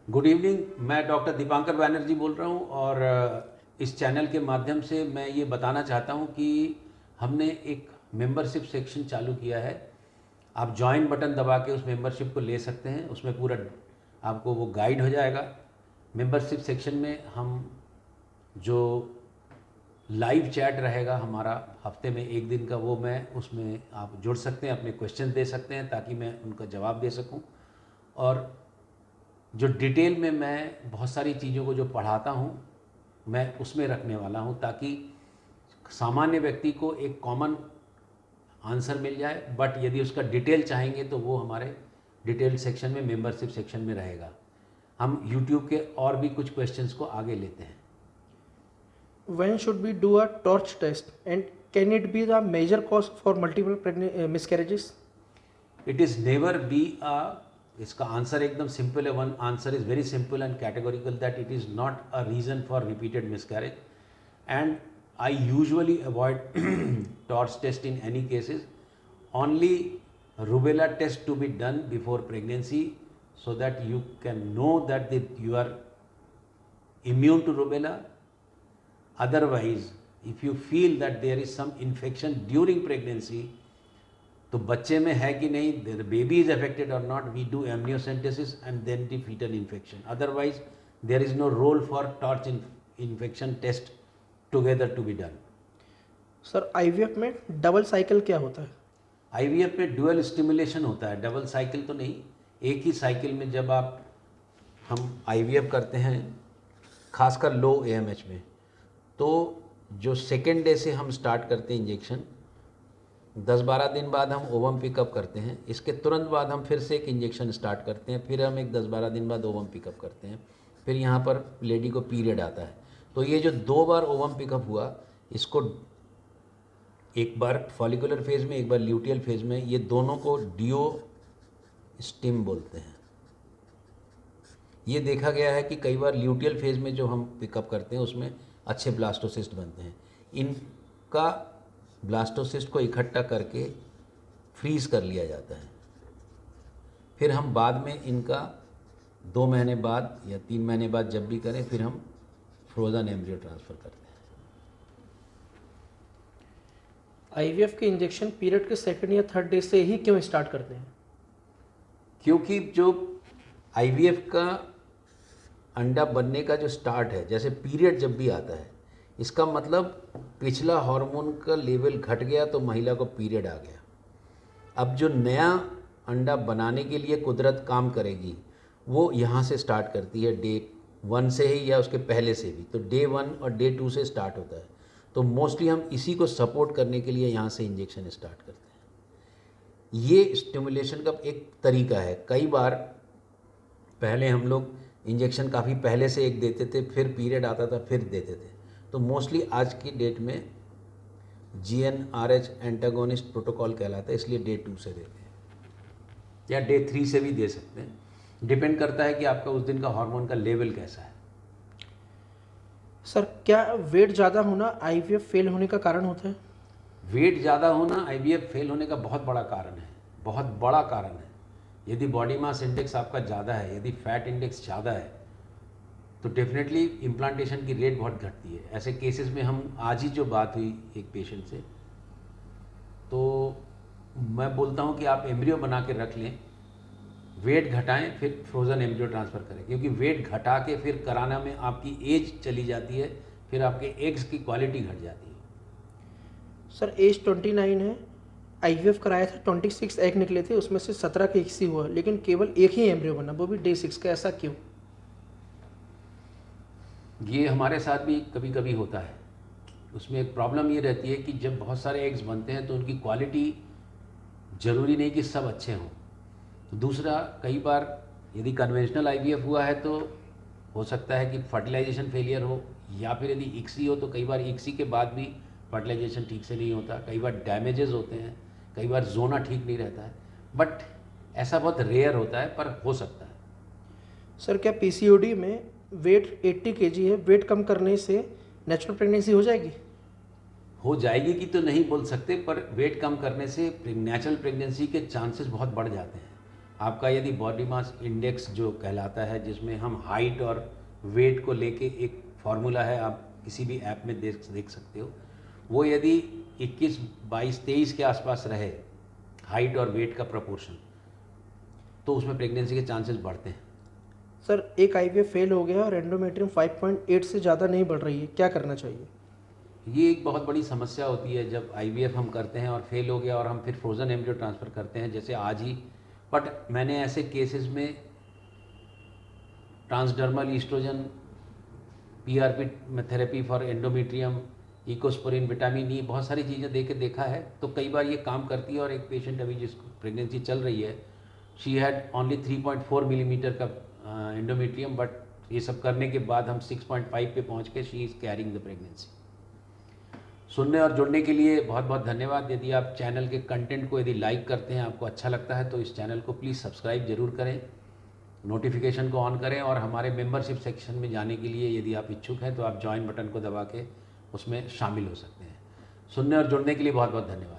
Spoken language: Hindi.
Good evening. मैं डॉक्टर दीपांकर बैनर्जी बोल रहा हूँ और इस चैनल के माध्यम से मैं ये बताना चाहता हूँ कि हमने एक मेंबरशिप सेक्शन चालू किया है। आप ज्वाइन बटन दबा के उस मेंबरशिप को ले सकते हैं। उसमें पूरा आपको वो गाइड हो जाएगा। मेंबरशिप सेक्शन में हम जो लाइव चैट रहेगा हमारा हफ्ते में एक दिन का, वो मैं उसमें आप जुड़ सकते हैं, अपने क्वेश्चन दे सकते हैं ताकि मैं उनका जवाब दे सकूं। और जो डिटेल में मैं बहुत सारी चीज़ों को जो पढ़ाता हूँ मैं उसमें रखने वाला हूँ ताकि सामान्य व्यक्ति को एक कॉमन आंसर मिल जाए। बट यदि उसका डिटेल चाहेंगे तो वो हमारे डिटेल सेक्शन में, मेंबरशिप सेक्शन में रहेगा। हम यूट्यूब के और भी कुछ क्वेश्चंस को आगे लेते हैं। When should we do a torch test and can it be the major cause for multiple miscarriages? It is never be a इसका आंसर एकदम सिंपल है। One answer is very simple and categorical that it is not a reason for repeated miscarriage and I usually avoid torch test in any cases. Only rubella test to be done before pregnancy so that you can know that you are immune to rubella. Otherwise, if you feel that there is some infection during pregnancy, तो बच्चे में है कि नहीं, the baby is affected or not, we do amniocentesis and then the fetal infection. Otherwise, there is no role for torch infection test together to be done. Sir IVF में डबल साइकिल क्या होता है? आईवीएफ में ड्यूअल स्टिमुलेशन होता है, डबल साइकिल तो नहीं। एक ही साइकिल में जब हम आईवीएफ करते हैं, खासकर लो एएमएच में, तो जो सेकेंड डे से हम स्टार्ट करते हैं इंजेक्शन, 10-12 दिन बाद हम ओवम पिकअप करते हैं। इसके तुरंत बाद हम फिर से एक इंजेक्शन स्टार्ट करते हैं, फिर हम एक 10-12 दिन बाद ओवम पिकअप करते हैं। फिर यहाँ पर लेडी को पीरियड आता है। तो ये जो 2 बार ओवम पिकअप हुआ, इसको एक बार फॉलिकुलर फेज में, एक बार ल्यूटियल फेज में, ये दोनों को डिओ स्टिम बोलते हैं। ये देखा गया है कि कई बार ल्यूटियल फेज में जो हम पिकअप करते हैं उसमें अच्छे ब्लास्टोसिस्ट बनते हैं। इनका ब्लास्टोसिस्ट को इकट्ठा करके फ्रीज कर लिया जाता है। फिर हम बाद में इनका 2 महीने बाद या 3 महीने बाद जब भी करें, फिर हम फ्रोज़न एम्ब्रियो ट्रांसफ़र करते हैं। आईवीएफ के इंजेक्शन पीरियड के सेकंड या थर्ड डे से ही क्यों स्टार्ट करते हैं? क्योंकि जो आईवीएफ का अंडा बनने का जो स्टार्ट है, जैसे पीरियड जब भी आता है, इसका मतलब पिछला हार्मोन का लेवल घट गया तो महिला को पीरियड आ गया। अब जो नया अंडा बनाने के लिए कुदरत काम करेगी वो यहाँ से स्टार्ट करती है, डे 1 से ही या उसके पहले से भी। तो डे 1 और डे 2 से स्टार्ट होता है। तो मोस्टली हम इसी को सपोर्ट करने के लिए यहाँ से इंजेक्शन स्टार्ट करते हैं। ये स्टिमुलेशन का एक तरीका है। कई बार पहले हम लोग इंजेक्शन काफ़ी पहले से एक देते थे, फिर पीरियड आता था, फिर देते थे। तो मोस्टली आज की डेट में GnRH एंटागोनिस्ट प्रोटोकॉल कहलाता है, इसलिए डे 2 से देते हैं या डे 3 से भी दे सकते हैं। डिपेंड करता है कि आपका उस दिन का हार्मोन का लेवल कैसा है। सर क्या वेट ज़्यादा होना आईवीएफ फेल होने का कारण होता है? वेट ज़्यादा होना आईवीएफ फेल होने का बहुत बड़ा कारण है, बहुत बड़ा कारण है। यदि बॉडी मास इंडेक्स आपका ज़्यादा है, यदि फैट इंडेक्स ज़्यादा है, तो डेफिनेटली इम्प्लांटेशन की रेट बहुत घटती है। ऐसे केसेस में हम आज ही जो बात हुई एक पेशेंट से, तो मैं बोलता हूँ कि आप एम्ब्रियो बना के रख लें, वेट घटाएं, फिर फ्रोज़न एम्ब्रियो ट्रांसफ़र करें। क्योंकि वेट घटा के फिर कराना में आपकी एज चली जाती है, फिर आपके एग्स की क्वालिटी घट जाती है। सर एज 29 है, आईवीएफ कराया था, 26 एग निकले थे, उसमें से 17 के ही हुआ, लेकिन केवल एक ही एम्ब्रियो बना, वो भी डे 6 का। ऐसा क्यों? ये हमारे साथ भी कभी कभी होता है। उसमें एक प्रॉब्लम ये रहती है कि जब बहुत सारे एग्स बनते हैं तो उनकी क्वालिटी ज़रूरी नहीं कि सब अच्छे हों। तो दूसरा, कई बार यदि कन्वेंशनल आईवीएफ हुआ है तो हो सकता है कि फर्टिलाइजेशन फेलियर हो, या फिर यदि इक्सी हो तो कई बार इक्सी के बाद भी फर्टिलाइजेशन ठीक से नहीं होता। कई बार डैमेजेस होते हैं, कई बार जोना ठीक नहीं रहता है। बट ऐसा बहुत रेयर होता है, पर हो सकता है। सर क्या पीसीओडी में वेट 80 केजी है, वेट कम करने से नेचुरल प्रेगनेंसी हो जाएगी? हो जाएगी कि तो नहीं बोल सकते, पर वेट कम करने से नेचुरल प्रेगनेंसी के चांसेस बहुत बढ़ जाते हैं। आपका यदि बॉडी मास इंडेक्स जो कहलाता है, जिसमें हम हाइट और वेट को लेके एक फार्मूला है, आप किसी भी ऐप में देख सकते हो, वो यदि 21, 22, 23 के आसपास रहे हाइट और वेट का प्रपोर्शन, तो उसमें प्रेगनेंसी के चांसेस बढ़ते हैं। सर एक आईवीएफ फेल हो गया और एंडोमेट्रियम 5.8 से ज़्यादा नहीं बढ़ रही है, क्या करना चाहिए? ये एक बहुत बड़ी समस्या होती है जब आईवीएफ हम करते हैं और फेल हो गया और हम फिर फ्रोज़न एम्ब्रियो ट्रांसफ़र करते हैं, जैसे आज ही। बट मैंने ऐसे केसेस में transdermal estrogen, PRP therapy for endometrium, Ecosprin, vitamin E, बहुत सारी चीज़ें दे के देखा है, तो कई बार ये काम करती है। और एक पेशेंट अभी जिसको प्रेगनेंसी चल रही है, शी हैड ओनली 3.4 मिलीमीटर का एंडोमेट्रियम, बट ये सब करने के बाद हम 6.5 पे पहुंच के she is carrying the pregnancy. सुनने और जुड़ने के लिए बहुत बहुत धन्यवाद। यदि आप चैनल के कंटेंट को यदि लाइक करते हैं, आपको अच्छा लगता है, तो इस चैनल को प्लीज़ सब्सक्राइब जरूर करें, नोटिफिकेशन को ऑन करें, और हमारे मेंबरशिप सेक्शन में जाने के लिए यदि आप इच्छुक हैं तो आप ज्वाइन बटन को दबा के उसमें शामिल हो सकते हैं। सुनने और जुड़ने के लिए बहुत बहुत धन्यवाद।